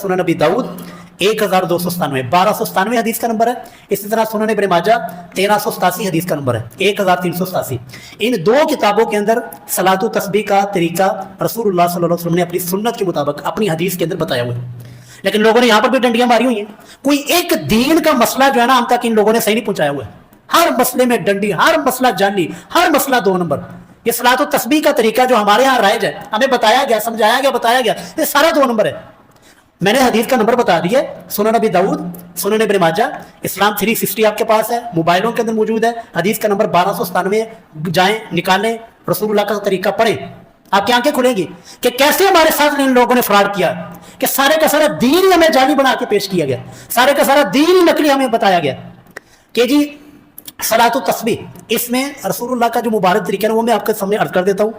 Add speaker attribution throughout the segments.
Speaker 1: सुनन नबी दाऊद 1297, 1297 हदीस का नंबर है। इसी तरह सुनन इब्न माजा 1387 हदीस का नंबर है, 1387। इन दो किताबों के अंदर सलातो तस्बीह का तरीका रसूलुल्लाह सल्लल्लाहु अलैहि वसल्लम ने अपनी सुन्नत के मुताबिक अपनी हदीस के अंदर बताया हुआ है। लेकिन लोगों ने यहाँ पर भी डंडियां मारी हुई हैं। कोई एक दीन का मसला जो है ना हम तक इन लोगों ने सही नहीं पहुंचाया हुआ है। हर मसले में डंडी, हर मसला जाली, हर मसला 2 नंबर। ये सलातो तस्बीह का तरीका जो हमारे यहाँ राइज है, हमें बताया गया, समझाया गया, बताया गया, ये सारा 2 नंबर है। मैंने हदीस का नंबर बता दिया, सुनन नबी दाऊद, सुनन इब्न माजा, इस्लाम 360 आपके पास है, मोबाइलों के अंदर मौजूद है। हदीस का नंबर 1297, जाएं निकालें, रसूलुल्लाह का तरीका पढ़ें, आपकी आंखें खुलेंगी कि कैसे हमारे साथ इन लोगों ने फ्रॉड किया, कि सारे का सारा दीन ही हमें जाली बना के पेश किया गया, सारे का सारा दीन ही नकली हमें बताया गया कि जी सलातो तस्बीह, इसमें रसूलुल्लाह का जो मुबारक तरीका है वो मैं आपके सामने अर्ज कर देता हूँ,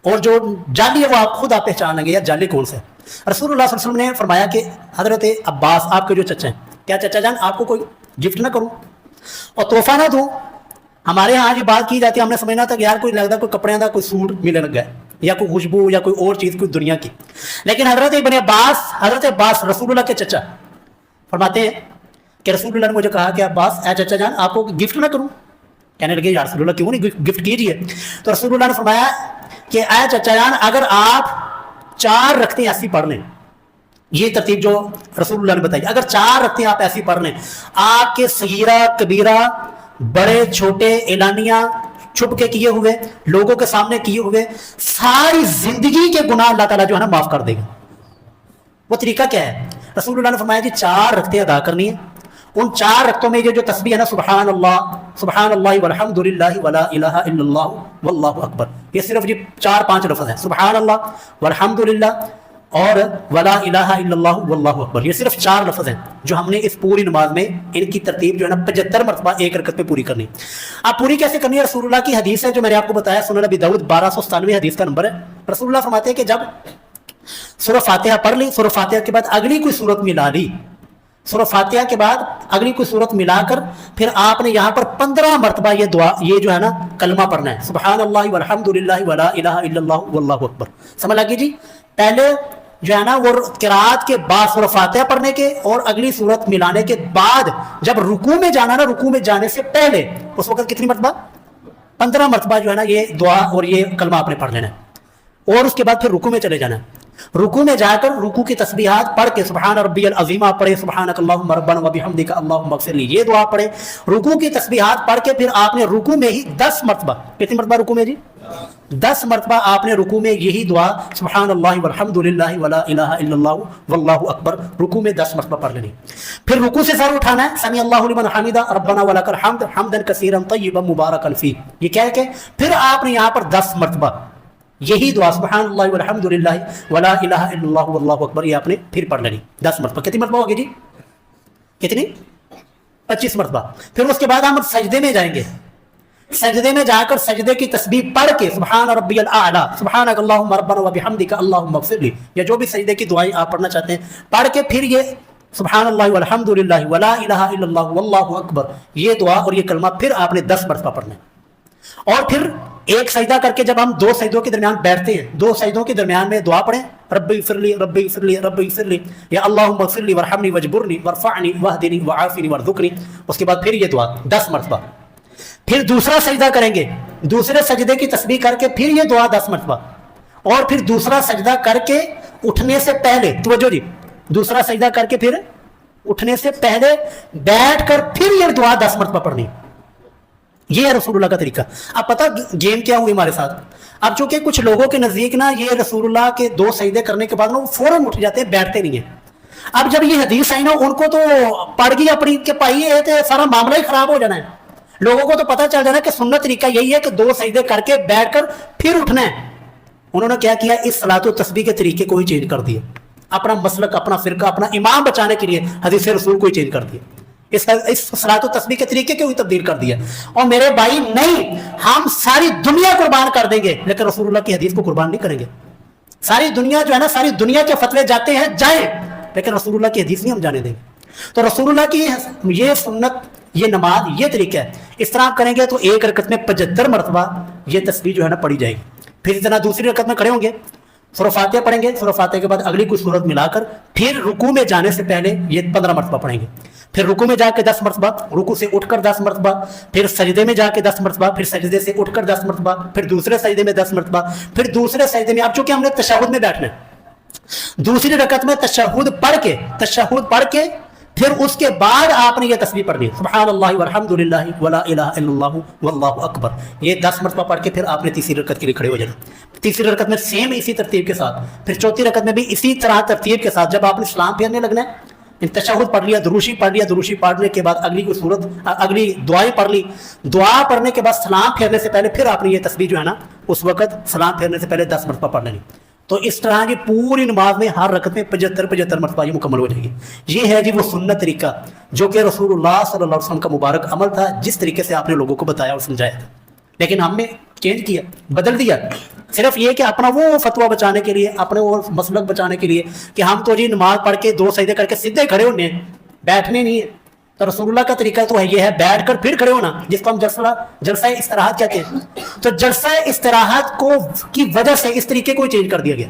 Speaker 1: और जो जाली है वो आप खुद आप पहचान लेंगे या जाली कौन सा है। रसूलुल्लाह सल्लल्लाहु अलैहि वसल्लम ने फरमाया कि हजरत अब्बास, आपके जो चचा हैं, क्या चचा जान आपको कोई गिफ्ट ना करूं और तोहफा ना दूं? हमारे यहाँ ये बात की जाती है, हमने समझना था कि यार कोई लगता कोई कपड़े का कोई सूट मिलने लग गया या कोई खुशबू या कोई और चीज़ कोई दुनिया की। लेकिन हजरत अब्बास रसूलुल्लाह के चचा फरमाते हैं कि रसूलुल्लाह ने मुझे कहा कि अब्बास ऐ चचा जान आपको गिफ्ट ना करूं? कहने लगे यार रसूलुल्लाह क्यों नहीं, गिफ्ट कीजिए। तो रसूलुल्लाह ने फरमाया कि ऐ चचा जान अगर आप 4 रखते ऐसी पढ़ लें, ये तरतीब जो रसूलुल्लाह ने बताई, अगर 4 रखते आप ऐसी पढ़ लें, आपके सगीरा कबीरा, बड़े छोटे, एलानिया, छुप के किए हुए, लोगों के सामने किए हुए सारी जिंदगी के गुनाह अल्लाह ताला जो है ना माफ कर देगा। वो तरीका क्या है? रसूलुल्लाह ने फरमाया जी 4 रखते अदा करनी है। उन 4 रक्तों में ये जो तस्बीह है ना, सुबहान अल्लाह वल्हम्दुलिल्लाह वला इलाहा इल्लल्लाह वल्लाहु अकबर, ये सिर्फ जी 4-5 लफ्ज़ हैं, सुबहान अल्लाह वल्हम्दुलिल्लाह और वला इलाहा इल्लल्लाह वल्लाहु अकबर, ये सिर्फ 4 लफ्ज़ हैं जो हमने इस पूरी नमाज में इनकी तरतीब जो है ना 75 मरतबा एक रकत में पूरी करनी। आप पूरी कैसे करनी है? रसूलुल्लाह की हदीस है जो मैंने आपको बताया, सुनन नबी दाऊद 1297 हदीस का नंबर है। रसूलुल्लाह फरमाते हैं कि जब सूरह फातिहा पढ़ ली, सूरह फातिहा के बाद अगली कोई सूरत मिला ली, सूरह फातिहा के बाद अगली कोई सूरत मिलाकर फिर आपने यहाँ पर 15 मरतबा ये दुआ, ये जो है ना कलमा पढ़ना है, सुबहान अल्लाह वल्हम्दुलिल्लाह वला इलाहा इल्लल्लाह वल्लाहु अकबर। समझ लगी जी? पहले जो है ना वो किरात के बाद सूरह फातिहा पढ़ने के और अगली सूरत मिलाने के बाद जब रुकू में जाना ना, रुकू में जाने से पहले उस वक्त कितनी मरतबा? 15 मरतबा जो है ना ये दुआ और ये कलमा आपने पढ़ लेना है। और उसके बाद फिर रुकू में चले जाना है। रुकू में जाकर रुकू की तस्बीहात पढ़ के सुबहान रब्बियल अज़ीम आप पढ़े, सुबहानक अल्लाहुम्मा रब्बना व बिहम्दिका अल्लाहुम्मा अग़फ़िरली, ये दुआ पढ़े। रुकू की तस्बीहात पढ़ के फिर आपने रुकू में ही 10 मरतबा, कितनी मरतबा रुकू में जी? 10 मरतबा आपने रुकू में यही दुआ सुबहान अल्लाह वल्हम्दुलिल्लाह वला इलाहा इल्लल्लाह वल्लाहु अकबर रुकू में 10 मरतबा पढ़ लेनी। फिर रुकू से सर उठाना है, समी अल्लाहु लिमन हमिदा रब्बना वलकल हम्द हम्दन कसीरन तय्यबन मुबारकन फी, ये क्या है कि फिर आपने यहाँ पर 10 मरतबा यही दुआ सुबहान अल्लाह वल्हम्दुलिल्लाह वला इलाहा इल्लल्लाह वल्लाहु अकबर ये आपने फिर पढ़ लेनी 10 मरतबा। कितनी मरतबा होगी जी? कितनी? 25 मरतबा। फिर उसके बाद हम सजदे में जाएंगे, सजदे में जाकर सजदे की तस्बीह पढ़ के सुबहान रब्बियल आला, सुबहानक अल्लाहुम्मा रब्बना व बिहम्दिका अल्लाहुम्मा अग़फ़िरली, या जो भी सजदे की दुआएं आप पढ़ना चाहते हैं पढ़ के फिर ये सुबहान अल्लाह वल्हम्दुलिल्लाह वला इलाहा इल्लल्लाह वल्लाहु अकबर ये दुआ और ये कलमा फिर आपने 10 मरतबा पढ़ना है। और फिर एक सजदा करके जब हम 2 सजदों के दरमियान बैठते हैं, 2 सजदों के दरमियान में दुआ पढ़ें, रब्बी ग़फ़िरली रब्बी ग़फ़िरली रब्बी ग़फ़िरली या अल्लाहुम्मा ग़फ़िरली वरहमनी वजबुरनी वरफ़अनी वहदिनी वआफ़िनी वरज़ुक़नी। उसके बाद फिर ये दुआ 10 मरतबा। फिर दूसरा सजदा करेंगे, दूसरे सजदे की तस्बीह करके फिर ये दुआ 10 मरतबा। और फिर दूसरा सजदा करके उठने से पहले, तवज्जो जी, दूसरा सजदा करके फिर उठने से पहले बैठकर फिर ये दुआ 10 मरतबा पढ़नी। ये है रसूलुल्लाह का तरीका। अब पता गेम क्या हुई हमारे साथ? अब चूंकि कुछ लोगों के नजदीक ना ये रसूलुल्लाह के 2 सजदे करने के बाद ना वो फौरन उठ जाते हैं, बैठते नहीं है। अब जब ये हदीस आई ना उनको तो पड़ गई अपनी के पाई है तो सारा मामला ही खराब हो जाना है। लोगों को तो पता चल जाना कि सुन्नत तरीका यही है कि 2 सजदे करके बैठकर फिर उठना है। उन्होंने क्या किया? इस सलातो तस्बीह के तरीके को ही चेंज कर दिया, अपना मसलक, अपना फिरका, अपना इमाम बचाने के लिए हदीस रसूल को ही चेंज कर दिया, इस सलातो तस्बीह के तरीके को ही तब्दील कर दिया। और मेरे भाई नहीं, हम सारी दुनिया कुर्बान कर देंगे लेकिन रसूलुल्लाह की हदीस को कुर्बान नहीं करेंगे। सारी दुनिया जो है ना, सारी दुनिया के फतवे जाते हैं जाए, लेकिन रसूलुल्लाह की हदीस नहीं हम जाने देंगे। तो रसूलुल्लाह की ये सुन्नत, ये नमाज, ये तरीका है। इस तरह आप करेंगे तो एक रकत में 75 मरतबा ये तस्बीह जो है ना पढ़ी जाएगी। फिर इतना दूसरी रकत में खड़े होंगे सूरह फातिहा पढ़ेंगे, सूरह फातिहा के बाद अगली कुछ सूरत मिलाकर फिर रुकू में जाने से पहले ये 15 मरतबा पढ़ेंगे, फिर रुकू में जाके 10 मरतबा, रुकू से उठकर 10 मरतबा, फिर सजदे में जाके 10 मरतबा, फिर सजदे से उठकर 10 मरतबा, फिर दूसरे सजदे में 10 मरतबा, फिर दूसरे सजदे में, अब चूंकि हमने तशहुद में बैठना है, दूसरी रकत में तशहुद पढ़ के फिर उसके बाद आपने ये तस्बीह पढ़नी है, सुब्हानल्लाहि वल्हम्दुलिल्लाहि वला इलाहा इल्लल्लाहु वल्लाहु अकबर, ये 10 मरतबा पढ़ के फिर आपने तीसरी रकत के लिए खड़े हो जाना। तीसरी रकत में सेम इसी तरतीब के साथ, फिर चौथी रकत में भी इसी तरह तरतीब के साथ, जब आपने सलाम फेरने लगना है, तशहुद पढ़ लिया, दुरूशी पढ़ने के बाद अगली कोई सूरत, अगली दुआएं पढ़ ली, दुआ पढ़ने के बाद सलाम फेरने से पहले फिर आपने ये तस्बीह जो है ना उस वक्त सलाम फेरने से पहले 10 मरतबा पढ़ लेनी। तो इस तरह की पूरी नमाज में हर रकत में 75 मरतबा ये मुकम्मल हो जाएगी। ये है जी वो सुन्नत तरीका जो कि रसूलुल्लाह सल्लल्लाहु अलैहि वसल्लम का मुबारक अमल था, जिस तरीके से आपने लोगों को बताया और समझाया था। लेकिन हमने चेंज किया, बदल दिया, सिर्फ ये कि अपना वो फतवा बचाने के लिए, अपने वो मसलक बचाने के लिए कि हम तो जी नमाज पढ़ के 2 सजदे करके सीधे खड़े होने, बैठने नहीं है। तो रसूलुल्लाह का तरीका तो है ये है बैठकर फिर खड़े होना, जिसको हम जलसा इस्तराहत कहते हैं। तो जलसा इस्तराहत को की वजह से इस तरीके को चेंज कर दिया गया,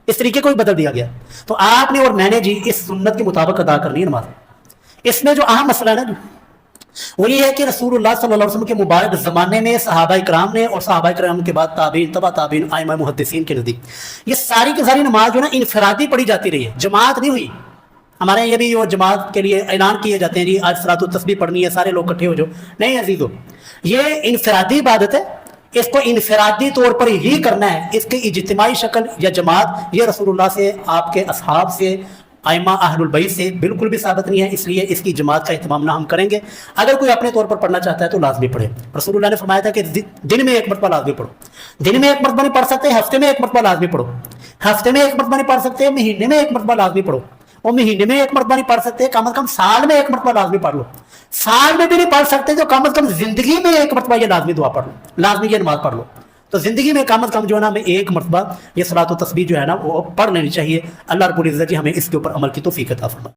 Speaker 1: इस तरीके को ही बदल दिया गया। तो आपने और मैंने जी इस सुन्नत के मुताबिक अदा करनी है नमाज। इसमें जो अहम मसला है ना वो ये है कि रसूलुल्लाह सल्लल्लाहु अलैहि वसल्लम के मुबारक ज़माने में सहाबाए किराम ने और सहाबाए किराम के बाद ताबीन, तबा ताबीन, आइमा मुहद्दिसीन के नज़दीक ये सारी की सारी नमाज जो ना इनफरादी पढ़ी जाती रही है, जमात नहीं हुई। हमारे यहाँ ये भी वो जमात के लिए ऐलान किए जाते हैं जी आज सलातो तस्बीह पढ़नी है, सारे लोग इकट्ठे हो जाओ। नहीं अजीजो, ये इनफरादी इबादत है, इसको इनफरादी तौर पर ही करना है। इसकी इज्तिमाई शक्ल या जमात ये रसूलुल्लाह से, आपके असहाब से, आइमा अहलुल बैत से बिल्कुल भी साबित नहीं है, इसलिए इसकी जमात का इहतमाम ना हम करेंगे। अगर कोई अपने तौर पर पढ़ना चाहता है तो लाजमी पढ़े। रसूलुल्लाह ने फरमाया था कि दिन में 1 मरतबा लाजमी पढ़ो। दिन में 1 मरतबा नहीं पढ़ सकते, हफ्ते में 1 मरतबा लाजमी पढ़ो। हफ्ते में 1 मरतबा नहीं पढ़ सकते, महीने में 1 मरतबा लाजमी पढ़ो। और महीने में 1 मरतबा नहीं पढ़ सकते, कम से कम साल में 1 मरतबा लाजमी पढ़ लो। साल में भी नहीं पढ़ सकते तो कम से कम जिंदगी में 1 मरतबा ये लाजमी दुआ पढ़ लो, लाजमी ये नमाज पढ़ लो। तो जिंदगी में कम से कम जो है ना हमें 1 मरतबा ये सलातो तस्बीह जो है ना वो पढ़ लेनी चाहिए। अल्लाह रब्बुल इज्जत जी हमें इसके ऊपर अमल की तौफीक अता फरमाए।